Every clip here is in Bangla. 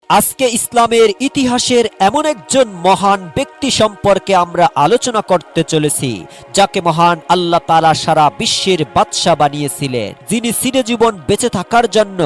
আজকে ইসলামের ইতিহাসের এমন একজন মহান ব্যক্তি সম্পর্কে আমরা আলোচনা করতে চলেছি, যাকে মহান আল্লাহ তাআলা সারা বিশ্বের বাদশাহ বানিয়েছিলেন, যিনি চিরজীবন বেঁচে থাকার জন্য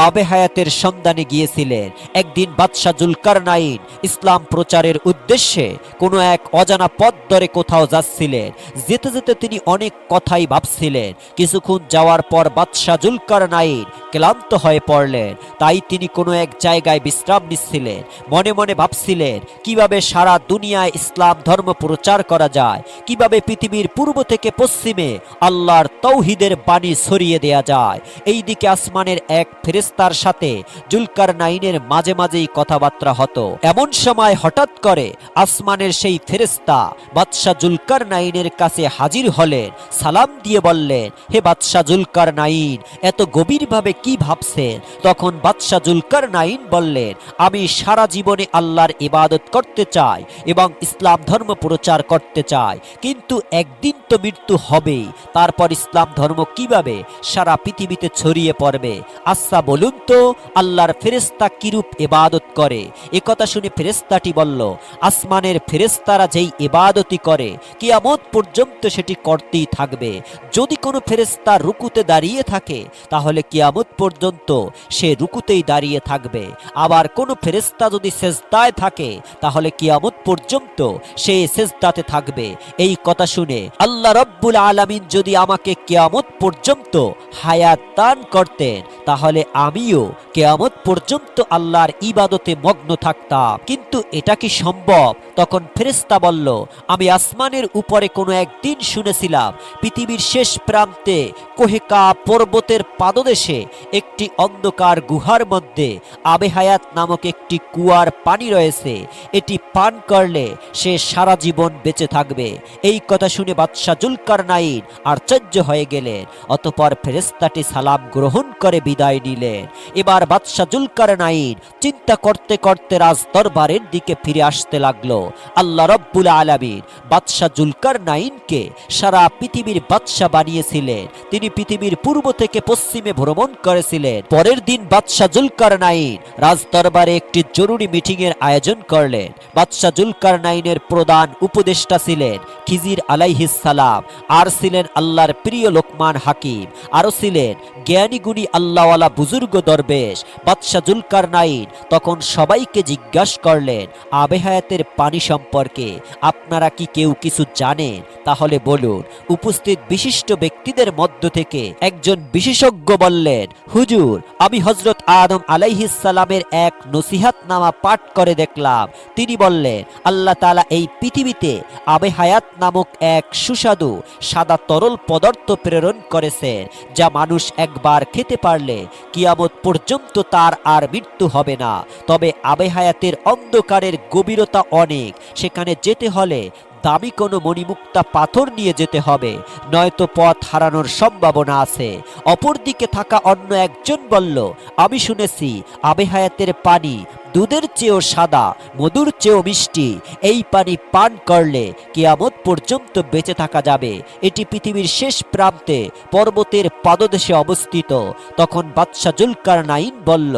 আবে হায়াতের সন্ধানে গিয়েছিলেন। একদিন বাদশাহ জুলকারনাইন ইসলাম প্রচারের উদ্দেশ্যে কোনো এক অজানা পথ ধরে কোথাও যাচ্ছিলেন। যেতে যেতে তিনি অনেক কথাই ভাবছিলেন। কিছুক্ষণ যাওয়ার পর বাদশাহ জুলকারনাইন ক্লান্ত হয়ে পড়লেন। তাই তিনি কোনো এক জায়গায় বিশ্রাম নিচ্ছিলেন। মনে মনে ভাবছিলেন কিভাবে সারা দুনিয়ায় ইসলাম ধর্ম প্রচার করা যায়, কিভাবে পৃথিবীর পূর্ব থেকে পশ্চিমে আল্লাহর তৌহিদের বাণী ছড়িয়ে দেয়া যায়। এইদিকে আসমানের এক ফেরেশতার সাথে জুলকারনাইনের মাঝে মাঝেই কথাবার্তা হতো। এমন সময় হঠাৎ করে আসমানের সেই ফেরেশতা বাদশাহ জুলকারনাইনের কাছে হাজির হলেন। সালাম দিয়ে বললেন, হে বাদশাহ জুলকারনাইন, এত গভীরভাবে কি ভাবছেন? তখন বাদশাহ জুলকারনাইন বললেন, আমি সারা জীবনে আল্লাহর ইবাদত করতে চাই এবং ইসলাম ধর্ম প্রচার করতে চাই, কিন্তু একদিন তো মৃত্যু হবেই। তারপর ইসলাম ধর্ম কিভাবে সারা পৃথিবীতে ছড়িয়ে পড়বে? আচ্ছা বলুন তো, আল্লাহর ফেরেশতা কিরূপ ইবাদত করে? একথা শুনে ফেরেশতাটি বলল, আসমানের ফেরেশতারা যেই ইবাদতই করে কিয়ামত পর্যন্ত সেটি করতেই থাকবে। যদি কোনো ফেরেশতা রুকুতে দাঁড়িয়ে থাকে তাহলে কিয়ামত পর্যন্ত সে রুকুতেই দাঁড়িয়ে থাকবে। আবার কোনো ফেরেশতা যদি সেজদায় থাকে তাহলে কিয়ামত পর্যন্ত সে সেজদাতে থাকবে। এই কথা শুনে আল্লাহ রব্বুল আলামিন যদি আমাকে কিয়ামত পর্যন্ত হায়াত দান করতেন তাহলে আমিও কিয়ামত পর্যন্ত আল্লাহর ইবাদতে মগ্ন থাকতাম। কিন্তু এটা কি সম্ভব? তখন ফেরেশতা বলল, আমি আসমানের উপরে কোনো একদিন শুনেছিলাম পৃথিবীর শেষ প্রান্তে কোহেকা পর্বতের পাদদেশে একটি অন্ধকার গুহার মধ্যে আবে হায়াত নামক একটি কুয়ার পানি রয়েছে। এটি পান করলে সে সারা জীবন বেঁচে থাকবে। এই কথা শুনে বাদশাহ জুলকারনাইন আশ্চর্য হয়ে গেলেন। অতঃপর ফেরেশতাটি সালাম গ্রহণ করে বিদায় নিলেন। এবার বাদশাহ জুলকারনাইন চিন্তা করতে করতে রাজ দরবারের দিকে ফিরে আসতে লাগলো। আল্লাহ রব্বুল আলামিন বাদশাহ জুলকারনাইনকে সারা পৃথিবীর বাদশাহ বানিয়েছিলেন। তিনি পৃথিবীর পূর্ব থেকে পশ্চিমে ভ্রমণ করেছিলেন। পরের দিন বাদশাহ জুলকারনাইন রাজ দরবারে একটি জরুরি মিটিং এর আয়োজন করলেন। বাদশাহ জুলকারনাইনের প্রধান উপদেষ্টা ছিলেন খিজির আলাইহিস সালাম, আর ছিলেন আল্লাহর প্রিয় লোকমান হাকিম, আরো ছিলেন জ্ঞানী গুণী আল্লাহওয়ালা বুজুর্গ দরবেশ। বাদশাহ জুলকারনাইন তখন সবাইকে জিজ্ঞাসা করলেন আবে হায়াতের পানি সম্পর্কে আপনারা কি কেউ কিছু জানেন? তাহলে বলুন। উপস্থিত বিশিষ্ট ব্যক্তিদের মধ্য থেকে একজন বিশেষজ্ঞ বললেন, হুজুর, আমি হযরত আদম আলাইহিস সালামের এক নসিহতনামা পাঠ করে দেখলাম। তিনি বললেন, আল্লাহ তাআলা এই পৃথিবীতে আবে হায়াত নামক এক সুস্বাদু সাদা তরল পদার্থ প্রেরণ করেছেন, যা মানুষ একবার খেতে পারলে কিয়ামত পর্যন্ত তার আর মৃত্যু হবে না। তবে আবে হায়াতের অন্ধকারের গভীরতা অনেক, সেখানে যেতে হলে দামি কোনো মণিমুক্তা পাথর নিয়ে যেতে হবে, নয়তো পথ হারানোর সম্ভাবনা আছে। অপরদিকে থাকা অন্য একজন বলল, আমি শুনেছি আবে হায়াতের পানি দুধের চেয়েও সাদা, মধুর চেয়েও মিষ্টি। এই পানি পান করলে কিয়ামত পর্যন্ত বেঁচে থাকা যাবে। এটি পৃথিবীর শেষ প্রান্তে পর্বতের পাদদেশে অবস্থিত। তখন বাদশাহ জুলকারনাইন বলল,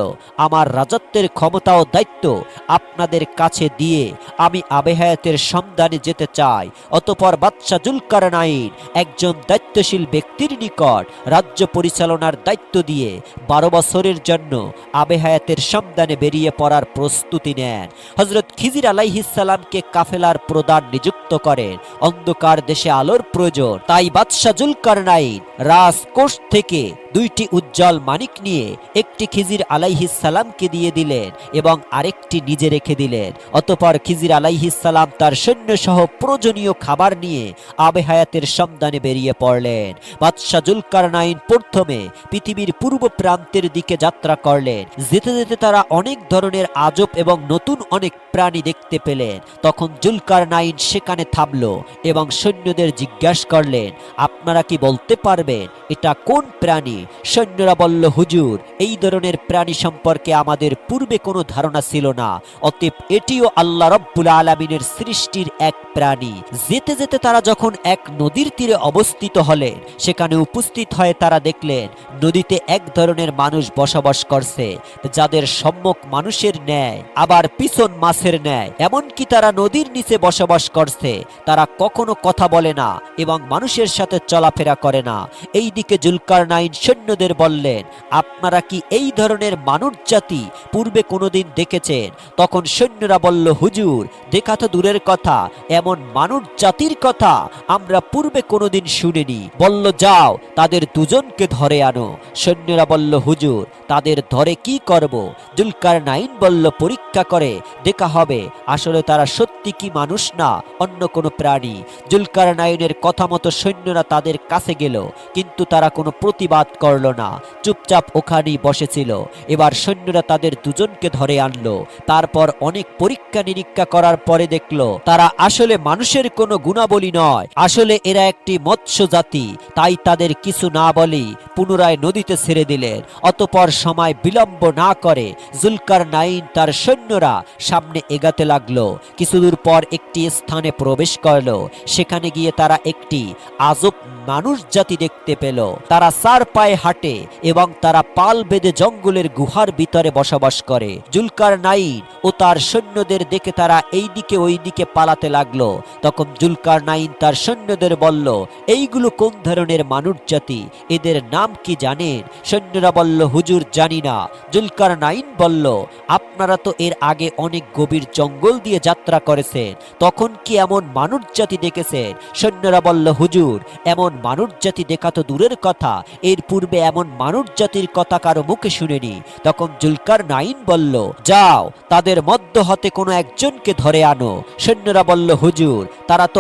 আমার রাজত্বের ক্ষমতা ও দায়িত্ব আপনাদের কাছে দিয়ে আমি আবে হায়াতের সন্ধানে যেতে চাই। অতঃপর বাদশাহ জুলকারনাইন একজন দায়িত্বশীল ব্যক্তির নিকট রাজ্য পরিচালনার দায়িত্ব দিয়ে 12 বছরের জন্য আবে হায়াতের সন্ধানে বেরিয়ে পড়ার প্রস্তুতি নেন। হযরত খিজির আলাইহিস সালামকে কাফেলার প্রধান নিযুক্ত করেন। অন্ধকার দেশে আলোর প্রয়োজন, তাই বাদশাহ জুলকারনাইন রাজকোষ থেকে 2টি উজ্জ্বল মানিক নিয়ে একটি খিজির আলাইহিস সালামকে দিয়ে দিলেন এবং আরেকটি নিজে রেখে দিলেন। অতঃপর খিজির আলাইহিস সালাম তার সৈন্য সহ প্রয়োজনীয় খাবার নিয়ে আবে হায়াতের সন্ধানে বেরিয়ে পড়লেন। বাদশাহ জুলকারনাইন প্রথমে পৃথিবীর পূর্ব প্রান্তের দিকে যাত্রা করলেন। যেতে যেতে তারা অনেক ধরনের আজব এবং নতুন অনেক প্রাণী দেখতে পেলেন। তখন জুলকারনাইন সেখানে থামলো এবং সৈন্যদের জিজ্ঞাসা করলেন, আপনারা কি বলতে পারবেন এটা কোন প্রাণী? সৈন্যরা বলল, হুজুর, এই ধরনের প্রাণী সম্পর্কে আমাদের পূর্বে কোনো ধারণা ছিল না, অতএব এটিও আল্লাহ রব্বুল আলামিনের সৃষ্টির এক প্রাণী। যেতে যেতে তারা যখন এক নদীর তীরে অবস্থিত হলেন, সেখানে উপস্থিত হয়ে তারা দেখলেন নদীতে এক ধরনের মানুষ বসবাস করছে, যাদের সম্মুখ মানুষের ন্যায় আবার পিছন মাছের ন্যায়। এমনকি তারা নদীর নিচে বসবাস করছে, তারা কখনো কথা বলে না এবং মানুষের সাথে চলাফেরা করে না। এইদিকে জুলকারনাইন সৈন্যদের বললেন, আপনারা কি এই ধরনের মানব জাতি পূর্বে কোনোদিন দেখেছেন? তখন সৈন্যরা বলল, হুজুর, দেখা তো দূরের কথা, এমন মানব জাতির কথা আমরা পূর্বে কোনোদিন শুনিনি। বলল, যাও তাদের দুজনকে ধরে আনো। সৈন্যরা বলল, হুজুর, তাদের ধরে কি করব? জুলকারনাইন বলল, পরীক্ষা করে দেখা হবে আসলে তারা সত্যি কি মানুষ না অন্য কোনো প্রাণী। জুলকারনাইনের কথা মতো সৈন্যরা তাদের কাছে গেল, কিন্তু তারা কোনো প্রতিবাদ করল না, চুপচাপ ওখানেই বসেছিল। এবার সৈন্যরা তাদের দুজনকে ধরে আনলো। তারপর অনেক পরীক্ষা নিরীক্ষা করার পরে দেখলো তারা আসলে মানুষের কোনো গুণাবলী নয়, আসলে এরা একটি মৎস্য জাতি। তাই তাদের কিছু না বলেই পুনরায় নদীতে ছেড়ে দিলেন। অতঃপর সময় বিলম্ব না করে জুলকারনাইন তার সৈন্যরা সামনে এগাতে লাগলো। কিছুদূর পর একটি স্থানে প্রবেশ করলো। সেখানে গিয়ে তারা একটি আজব মানুষ জাতি দেখতে পেল। তারা চার পায়ে হাঁটে এবং তারা পাল বেঁধে জঙ্গলের গুহার ভিতরে বসবাস করে। জুলকারনাইন ও তার সৈন্যদের দেখে তারা এই দিকে ওই দিকে পালাতে লাগলো। তখন জুলকারনাইন তার সৈন্যদের বলল, এইগুলো কোন ধরনের মানুষ জাতি? এদের নাম কি জানেন? সৈন্যরা বলল, হুজুর, জানি না। জুলকারনাইন বলল, আপনারা তো এর আগে অনেক গভীর জঙ্গল দিয়ে যাত্রা করেছেন, তখন কি এমন মানুষ জাতি দেখেছেন? সৈন্যরা বলল, হুজুর, এমন মানুষ জাতি দেখা তো দূরের কথা, এর পূর্বে এমন মানুষ জাতির কথা কারো মুখে শুনেনি। তখন জুলকারনাইন বলল, যাও তাদের মধ্য হতে কোনো একজনকে ধরে আনো। সৈন্যরা বলল, হুজুর, তারা তো